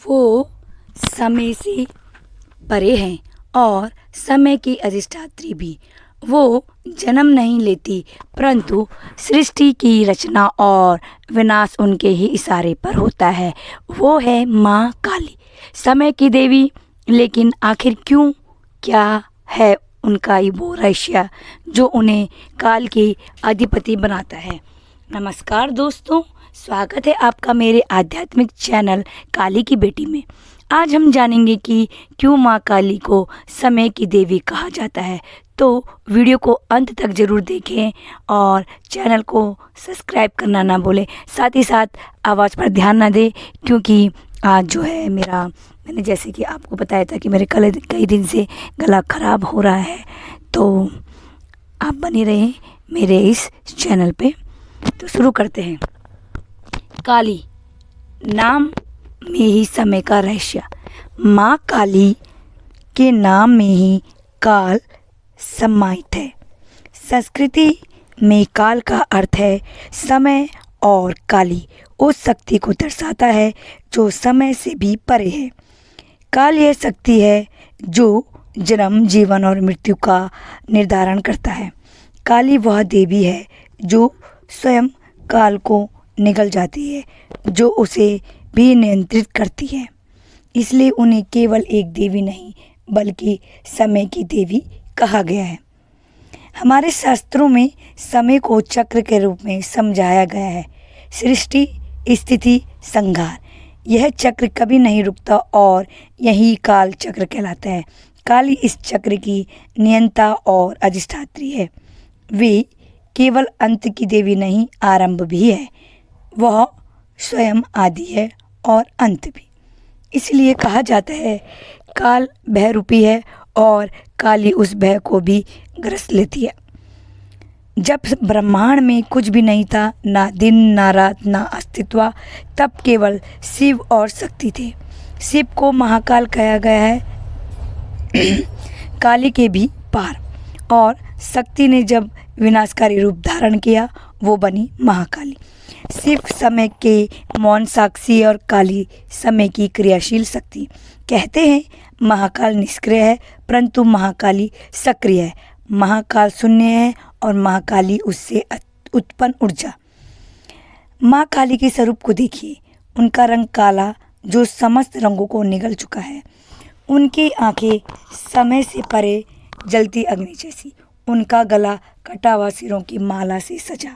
वो समय से परे हैं और समय की अधिष्ठात्री भी। वो जन्म नहीं लेती, परंतु सृष्टि की रचना और विनाश उनके ही इशारे पर होता है। वो है माँ काली, समय की देवी। लेकिन आखिर क्यों, क्या है उनका ये वो रहस्य जो उन्हें काल के अधिपति बनाता है? नमस्कार दोस्तों, स्वागत है आपका मेरे आध्यात्मिक चैनल काली की बेटी में। आज हम जानेंगे कि क्यों माँ काली को समय की देवी कहा जाता है। तो वीडियो को अंत तक ज़रूर देखें और चैनल को सब्सक्राइब करना ना भूलें। साथ ही साथ आवाज़ पर ध्यान ना दें, क्योंकि आज जो है मैंने जैसे कि आपको बताया था कि मेरे कई दिन से गला ख़राब हो रहा है। तो आप बने रहें मेरे इस चैनल पे। तो शुरू करते हैं। काली, नाम में ही समय का रहस्य। माँ काली के नाम में ही काल समाहित है। संस्कृति में काल का अर्थ है समय, और काली उस शक्ति को दर्शाता है जो समय से भी परे है। काल यह शक्ति है जो जन्म, जीवन और मृत्यु का निर्धारण करता है। काली वह देवी है जो स्वयं काल को निगल जाती है, जो उसे भी नियंत्रित करती है। इसलिए उन्हें केवल एक देवी नहीं, बल्कि समय की देवी कहा गया है। हमारे शास्त्रों में समय को चक्र के रूप में समझाया गया है। सृष्टि, स्थिति, संहार, यह चक्र कभी नहीं रुकता और यही काल चक्र कहलाता है। काली इस चक्र की नियंता और अधिष्ठात्री है। वे केवल अंत की देवी नहीं, आरंभ भी है। वह स्वयं आदि है और अंत भी। इसलिए कहा जाता है काल भय रूपी है और काली उस भय को भी ग्रस लेती है। जब ब्रह्मांड में कुछ भी नहीं था, ना दिन ना रात ना अस्तित्व, तब केवल शिव और शक्ति थे। शिव को महाकाल कहा गया है, काली के भी पार। और शक्ति ने जब विनाशकारी रूप धारण किया, वो बनी महाकाली। शिव समय के मौन साक्षी और काली समय की क्रियाशील शक्ति। कहते हैं महाकाल निष्क्रिय है, परंतु महाकाली सक्रिय है। महाकाल शून्य है और महाकाली उससे उत्पन्न ऊर्जा। माँ काली के स्वरूप को देखिए। उनका रंग काला जो समस्त रंगों को निगल चुका है। उनकी आंखें समय से परे जलती अग्नि जैसी। उनका गला कटा हुआ सिरों की माला से सजा।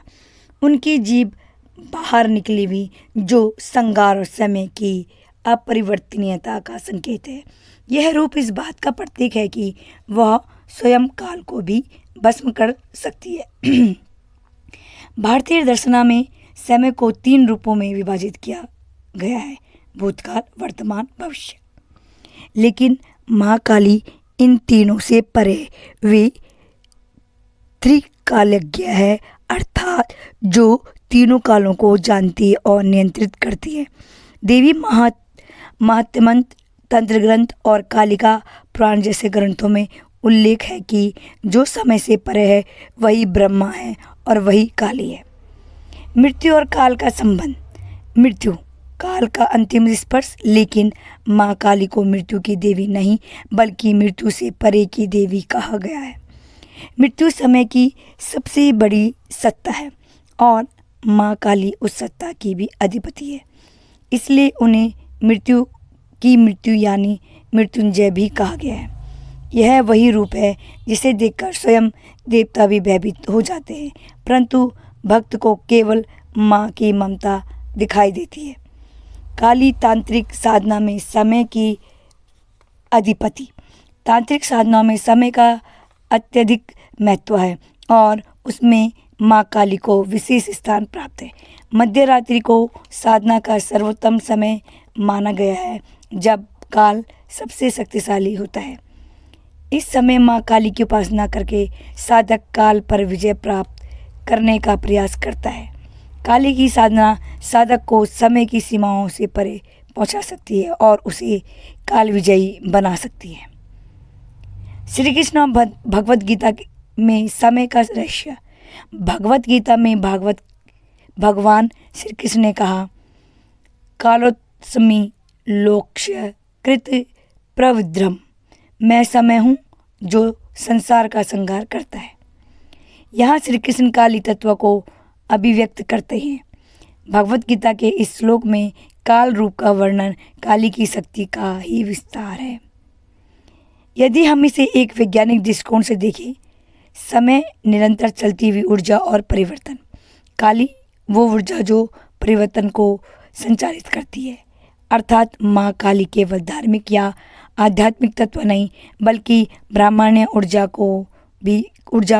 उनकी जीभ बाहर निकली हुई, जो संगार और समय की अपरिवर्तनीयता का संकेत है। यह रूप इस बात का प्रतीक है कि वह स्वयं काल को भी भस्म कर सकती है। भारतीय दर्शना में समय को 3 रूपों में विभाजित किया गया है: भूतकाल, वर्तमान, भविष्य। लेकिन माँ काली इन तीनों से परे। वे त्रिकालज्ञ है, अर्थात जो तीनों कालों को जानती और नियंत्रित करती है। देवी महात्म्य, तंत्र ग्रंथ और कालिका पुराण जैसे ग्रंथों में उल्लेख है कि जो समय से परे है वही ब्रह्मा है और वही काली है। मृत्यु और काल का संबंध। मृत्यु काल का अंतिम स्पर्श, लेकिन माँ काली को मृत्यु की देवी नहीं, बल्कि मृत्यु से परे की देवी कहा गया है। मृत्यु समय की सबसे बड़ी सत्ता है और माँ काली उस सत्ता की भी अधिपति है। इसलिए उन्हें मृत्यु यानी मृत्युंजय भी कहा गया है। यह वही रूप है जिसे देखकर स्वयं देवता भी भयभीत हो जाते हैं, परंतु भक्त को केवल माँ की ममता दिखाई देती है। काली तांत्रिक साधना में समय की अधिपति। तांत्रिक साधना में समय का अत्यधिक महत्व है और उसमें माँ काली को विशेष स्थान प्राप्त है। मध्य रात्रि को साधना का सर्वोत्तम समय माना गया है, जब काल सबसे शक्तिशाली होता है। इस समय माँ काली की उपासना करके साधक काल पर विजय प्राप्त करने का प्रयास करता है। काली की साधना साधक को समय की सीमाओं से परे पहुंचा सकती है और उसे काल विजयी बना सकती है। श्री कृष्ण भगवत गीता में समय का रहस्य। भगवत गीता में भगवान श्री कृष्ण ने कहा, कालोत्समी लोक्ष्य कृत प्रविद्रम। मैं समय हूँ जो संसार का संहार करता है। यहाँ श्री कृष्ण काली तत्व को अभिव्यक्त करते हैं। भगवत गीता के इस श्लोक में काल रूप का वर्णन काली की शक्ति का ही विस्तार है। यदि हम इसे एक वैज्ञानिक दृष्टिकोण से देखें, समय निरंतर चलती हुई ऊर्जा और परिवर्तन। काली वो ऊर्जा जो परिवर्तन को संचालित करती है, अर्थात माँ काली केवल धार्मिक या आध्यात्मिक तत्व नहीं बल्कि ब्राह्मण्य ऊर्जा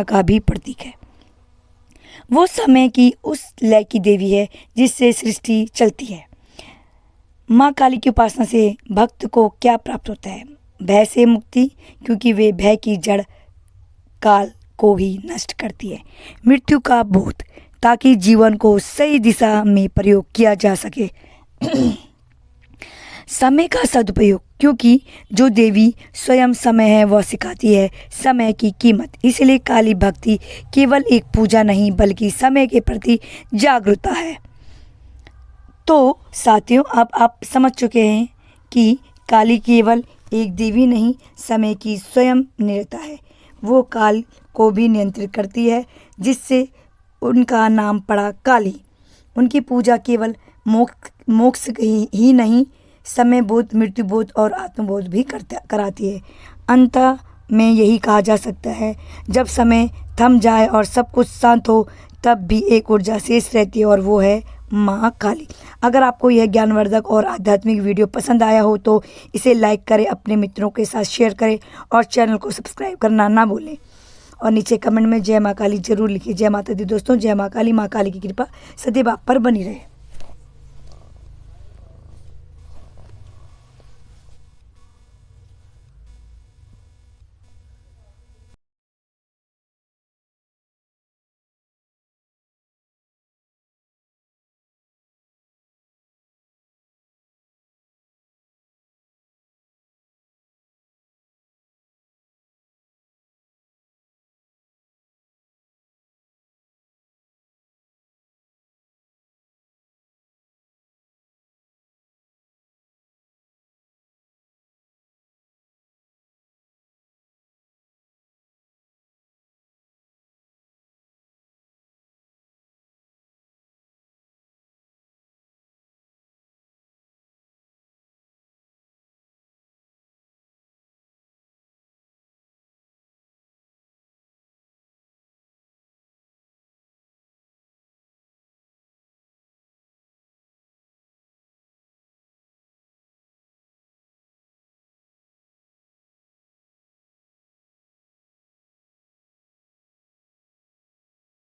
का भी प्रतीक है। वो समय की उस लय की देवी है जिससे सृष्टि चलती है। माँ काली की उपासना से भक्त को क्या प्राप्त होता है? भय से मुक्ति, क्योंकि वे भय की जड़ काल को ही नष्ट करती है। मृत्यु का बोध, ताकि जीवन को सही दिशा में प्रयोग किया जा सके। समय का सदुपयोग, क्योंकि जो देवी स्वयं समय है वह सिखाती है समय की कीमत। इसलिए काली भक्ति केवल एक पूजा नहीं बल्कि समय के प्रति जागरूकता है। तो साथियों, अब आप समझ चुके हैं कि काली केवल एक देवी नहीं, समय की स्वयं नियता है। वो काल को भी नियंत्रित करती है, जिससे उनका नाम पड़ा काली। उनकी पूजा केवल मोक्ष ही नहीं, समय बोध, मृत्यु बोध और आत्मबोध भी कराती है। अंत में यही कहा जा सकता है, जब समय थम जाए और सब कुछ शांत हो, तब भी एक ऊर्जा शेष रहती है और वो है माँ काली। अगर आपको यह ज्ञानवर्धक और आध्यात्मिक वीडियो पसंद आया हो तो इसे लाइक करें, अपने मित्रों के साथ शेयर करें और चैनल को सब्सक्राइब करना ना भूलें। और नीचे कमेंट में जय माँ काली जरूर लिखिए। जय माता दी दोस्तों, जय माँ काली। माँ काली की कृपा सदैव आप पर बनी रहे।